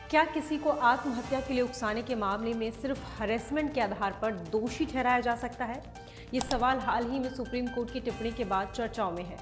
क्या किसी को आत्महत्या के लिए उकसाने के मामले में सिर्फ हरेसमेंट के आधार पर दोषी ठहराया जा सकता है? ये सवाल हाल ही में सुप्रीम कोर्ट की टिप्पणी के बाद चर्चाओं में है,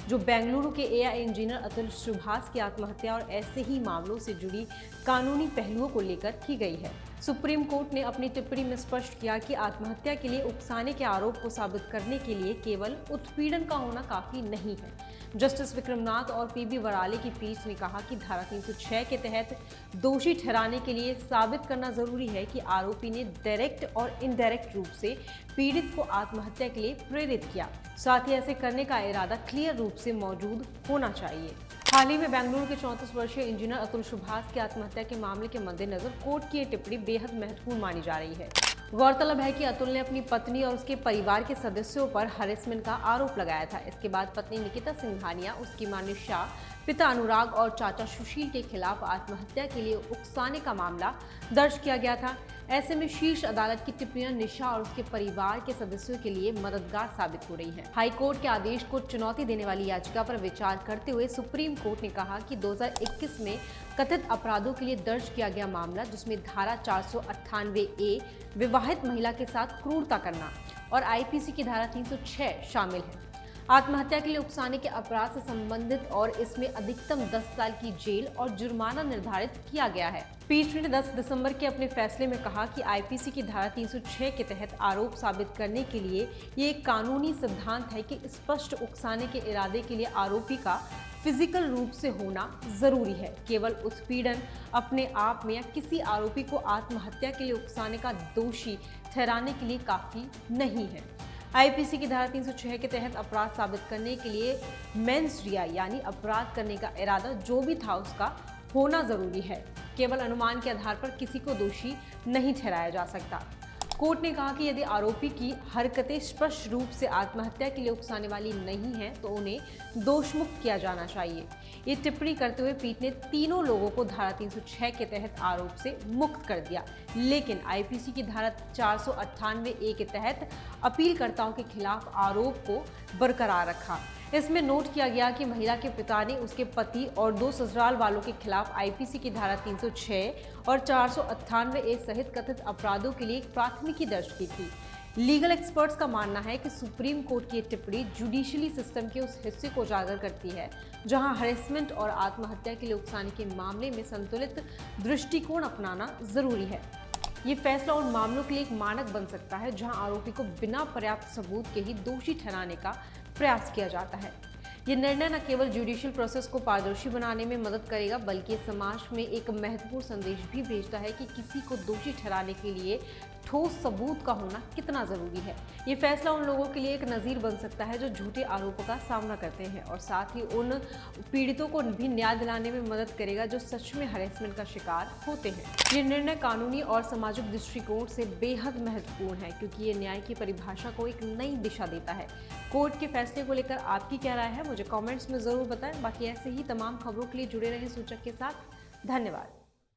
जो बेंगलुरु के एआई इंजीनियर अतुल सुभाष की आत्महत्या और ऐसे ही मामलों से जुड़ी कानूनी पहलुओं को लेकर की गई है। सुप्रीम कोर्ट ने अपनी टिप्पणी में स्पष्ट किया कि आत्महत्या के लिए उकसाने के आरोप को साबित करने के लिए केवल उत्पीड़न का होना काफी नहीं है। जस्टिस विक्रमनाथ और पीबी वराले की पीठ ने कहा कि धारा 306 के तहत दोषी ठहराने के लिए साबित करना जरूरी है कि आरोपी ने डायरेक्ट और इनडायरेक्ट रूप से पीड़ित को आत्महत्या के लिए प्रेरित किया। साथ ही ऐसे करने का इरादा क्लियर रूप से मौजूद होना चाहिए। हाल ही में बेंगलुरु के 34 वर्षीय इंजीनियर अतुल सुभाष की आत्महत्या के मामले के मद्देनजर कोर्ट की ये टिप्पणी बेहद महत्वपूर्ण मानी जा रही है। गौरतलब है कि अतुल ने अपनी पत्नी और उसके परिवार के सदस्यों पर हरेसमेंट का आरोप लगाया था। इसके बाद पत्नी निकिता सिंघानिया, उसकी मां निशा, पिता अनुराग और चाचा सुशील के खिलाफ आत्महत्या के लिए उकसाने का मामला दर्ज किया गया था। ऐसे में शीर्ष अदालत की टिप्पणियां निशा और उसके परिवार के सदस्यों के लिए मददगार साबित हो रही है। हाई कोर्ट के आदेश को चुनौती देने वाली याचिका पर विचार करते हुए सुप्रीम कोर्ट ने कहा कि 2021 में कथित अपराधों के लिए दर्ज किया गया मामला, जिसमें धारा 498A विवाहित महिला के साथ क्रूरता करना और आईपीसी की धारा 306 शामिल है, आत्महत्या के लिए उकसाने के अपराध से संबंधित और इसमें अधिकतम 10 साल की जेल और जुर्माना निर्धारित किया गया है। पीठ ने 10 दिसंबर के अपने फैसले में कहा कि आईपीसी की धारा 306 के तहत आरोप साबित करने के लिए ये एक कानूनी सिद्धांत है कि स्पष्ट उकसाने के इरादे के लिए आरोपी का फिजिकल रूप से होना जरूरी है। केवल उत्पीड़न अपने आप में या किसी आरोपी को आत्महत्या के लिए उकसाने का दोषी ठहराने के लिए काफी नहीं है। आईपीसी की धारा 306 के तहत अपराध साबित करने के लिए मेंस रिया यानी अपराध करने का इरादा जो भी था उसका होना जरूरी है। केवल अनुमान के आधार पर किसी को दोषी नहीं ठहराया जा सकता। कोर्ट ने कहा कि यदि आरोपी की हरकतें स्पष्ट रूप से आत्महत्या के लिए उकसाने वाली नहीं हैं, तो उन्हें दोषमुक्त किया जाना चाहिए। ये टिप्पणी करते हुए पीठ ने तीनों लोगों को धारा 306 के तहत आरोप से मुक्त कर दिया, लेकिन आईपीसी की धारा 498A के तहत अपीलकर्ताओं के खिलाफ आरोप को बरकरार रखा। इसमें नोट किया गया कि महिला के पिता ने उसके पति और 2 ससुराल वालों के खिलाफ आईपीसी की धारा 306 और 498A सहित कथित अपराधों के लिए एक प्राथमिकी दर्ज की थी। लीगल एक्सपर्ट्स का मानना है कि सुप्रीम कोर्ट की टिप्पणी जुडिशरी सिस्टम के उस हिस्से को उजागर करती है जहां हरेसमेंट और आत्महत्या के लिए उकसाने के मामले में संतुलित दृष्टिकोण अपनाना जरूरी है। ये फैसला उन मामलों के लिए एक मानक बन सकता है जहां आरोपी को बिना पर्याप्त सबूत के ही दोषी ठहराने का प्रयास किया जाता है। ये निर्णय न केवल जुडिशियल प्रोसेस को पारदर्शी बनाने में मदद करेगा, बल्कि समाज में एक महत्वपूर्ण संदेश भी भेजता है कि किसी को दोषी ठहराने के लिए ठोस सबूत का होना कितना जरूरी है। ये फैसला उन लोगों के लिए एक नज़ीर बन सकता है जो झूठे आरोपों का सामना करते हैं, और साथ ही उन पीड़ितों को भी न्याय दिलाने में मदद करेगा जो सच में हरेसमेंट का शिकार होते हैं। ये निर्णय कानूनी और सामाजिक दृष्टिकोण से बेहद महत्वपूर्ण है, क्योंकि ये न्याय की परिभाषा को एक नई दिशा देता है। कोर्ट के फैसले को लेकर आपकी क्या राय है, मुझे कमेंट्स में जरूर बताएं। बाकी ऐसे ही तमाम खबरों के लिए जुड़े रहें सूचक के साथ। धन्यवाद।